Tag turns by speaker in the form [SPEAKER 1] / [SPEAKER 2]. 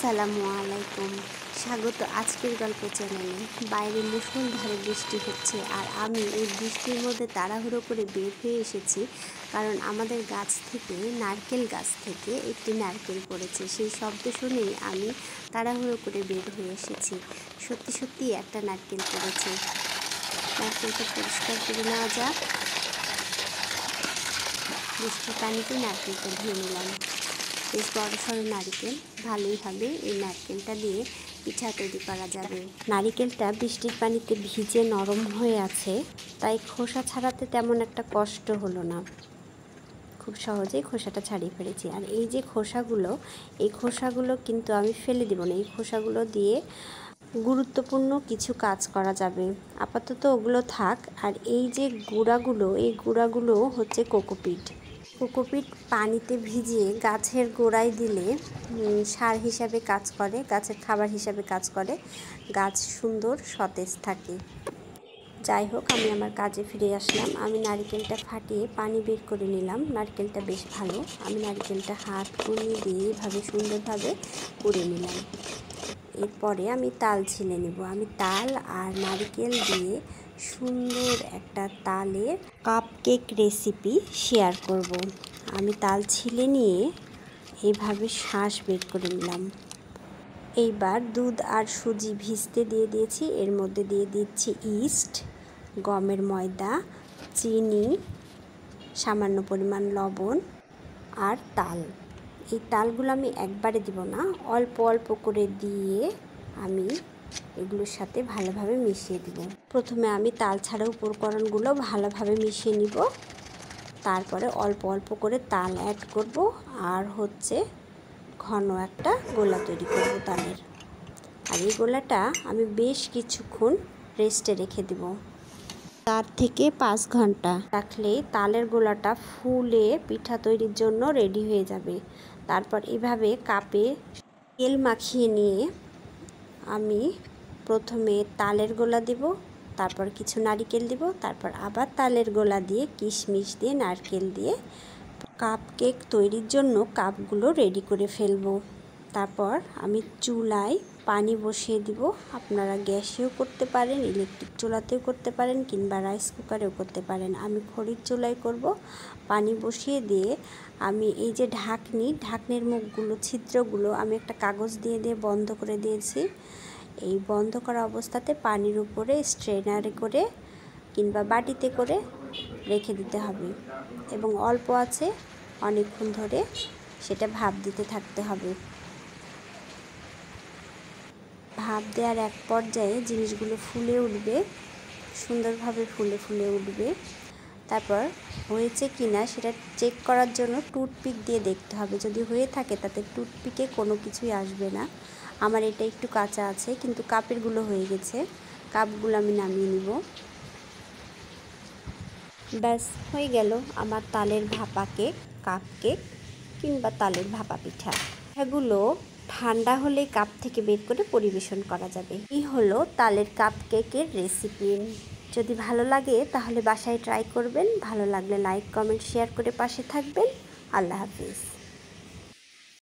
[SPEAKER 1] আসসালামু আলাইকুম। স্বাগত আজকের গল্প চ্যানেলে। বাইরে মুষলধারে বৃষ্টি হচ্ছে আর আমি এই বৃষ্টির মধ্যে তাড়াহুড়ো করে বের হয়ে এসেছি, কারণ আমাদের গাছ থেকে নারকেল গাছ থেকে একটি নারকেল পড়েছে। সেই শব্দ শুনেই আমি তাড়াহুড়ো করে বের হয়ে এসেছি। সত্যি সত্যি একটা নারকেল পড়েছে। নারকেলটা পরিষ্কার করে নেওয়া যাক। বৃষ্টির পানিতে নারকেলটা ধুয়ে নিলাম। বেশ বড়সড় নারকেল, ভালোই হবে। এই নারকেলটা দিয়ে পিঠা তৈরি করা যাবে। নারকেলটা বৃষ্টির পানিতে ভিজে নরম হয়ে আছে, তাই খোসা ছাড়াতে তেমন একটা কষ্ট হলো না। খুব সহজেই খোসাটা ছাড়িয়ে ফেলেছি। আর এই যে খোসাগুলো, এই খোসাগুলো কিন্তু আমি ফেলে দেব না। এই খোসাগুলো দিয়ে গুরুত্বপূর্ণ কিছু কাজ করা যাবে। আপাতত ওগুলো থাক। আর এই যে গুঁড়াগুলো, এই গুঁড়াগুলো হচ্ছে কোকোপিট। কোকোপিট পানিতে ভিজিয়ে গাছের গোড়ায় দিলে সার হিসাবে কাজ করে, গাছের খাবার হিসাবে কাজ করে, গাছ সুন্দর সতেজ থাকে। যাই হোক, আমি আমার কাজে ফিরে আসলাম। আমি নারকেলটা ফাটিয়ে পানি বের করে নিলাম। নারকেলটা বেশ ভালো। আমি নারকেলটা হাত কুড়িয়ে দিয়ে এইভাবে সুন্দরভাবে কুড়ে নিলাম। এরপরে আমি তাল ছিলে নেব। আমি তাল আর নারকেল দিয়ে সুন্দর একটা তালের কাপকেক রেসিপি শেয়ার করব। আমি তাল ছিলে নিয়ে এইভাবে শাঁস বের করে নিলাম। এইবার দুধ আর সুজি ভিজতে দিয়ে দিয়েছি। এর মধ্যে দিয়ে দিচ্ছি ইস্ট, গমের ময়দা, চিনি, সামান্য পরিমাণ লবণ আর তাল। এই তালগুলো আমি একবারে দিব না, অল্প অল্প করে দিয়ে আমি এগুলোর সাথে ভালোভাবে মিশিয়ে দিব। প্রথমে আমি তাল ছাড়া উপকরণগুলো ভালোভাবে মিশিয়ে নিব, তারপরে অল্প অল্প করে তাল অ্যাড করব আর ঘন একটা গোলা তৈরি করব তালের। আর এই গোলাটা আমি বেশ কিছুক্ষণ রেস্টে রেখে দেব। 4 থেকে 5 ঘন্টা রাখলেই তালের গোলাটা ফুলে পিঠা তৈরির জন্য রেডি হয়ে যাবে। তারপর এভাবে কাপে তেল মাখিয়ে নিয়ে আমি প্রথমে তালের গোলা দিব, তারপর কিছু নারকেল দিব, তারপর আবার তালের গোলা দিয়ে কিশমিশ দিয়ে নারকেল দিয়ে কাপ কেক তৈরির জন্য কাপগুলো রেডি করে ফেলবো। তারপর আমি চুলায় পানি বসিয়ে দিব। আপনারা গ্যাসেও করতে পারেন, ইলেকট্রিক চুলাতেও করতে পারেন, কিংবা রাইস কুকারেও করতে পারেন। আমি খড়ির চুলায় করব। পানি বসিয়ে দিয়ে আমি এই যে ঢাকনির মুখগুলো, ছিদ্রগুলো আমি একটা কাগজ দিয়ে বন্ধ করে দিয়েছি। এই বন্ধ করা অবস্থাতে পানির উপরে স্ট্রেনারে করে কিংবা বাটিতে করে রেখে দিতে হবে এবং অল্প আছে অনেকক্ষণ ধরে সেটা ভাপ দিতে থাকতে হবে। ভাপ দেওয়ার এক পর্যায়ে জিনিসগুলো ফুলে উঠবে, সুন্দরভাবে ফুলে উঠবে। তারপর হয়েছে কিনা সেটা চেক করার জন্য টুথপিক দিয়ে দেখতে হবে। যদি হয়ে থাকে তাতে টুথপিকে কোনো কিছুই আসবে না। আমার এটা একটু কাঁচা আছে, কিন্তু কাপেরগুলো হয়ে গেছে। কাপগুলো আমি নামিয়ে নিব। ব্যাস হয়ে গেল আমার তালের ভাপা কেক, কাপ কেক কিংবা তালের ভাপা পিঠা। এগুলো ঠান্ডা হলে কাপ থেকে বের করে পরিবেশন করা যাবে। এই হলো তালের কাপ কেকের রেসিপি। যদি ভালো লাগে তাহলে বাসায় ট্রাই করবেন। ভালো লাগলে লাইক, কমেন্ট, শেয়ার করে পাশে থাকবেন। আল্লাহ হাফিজ।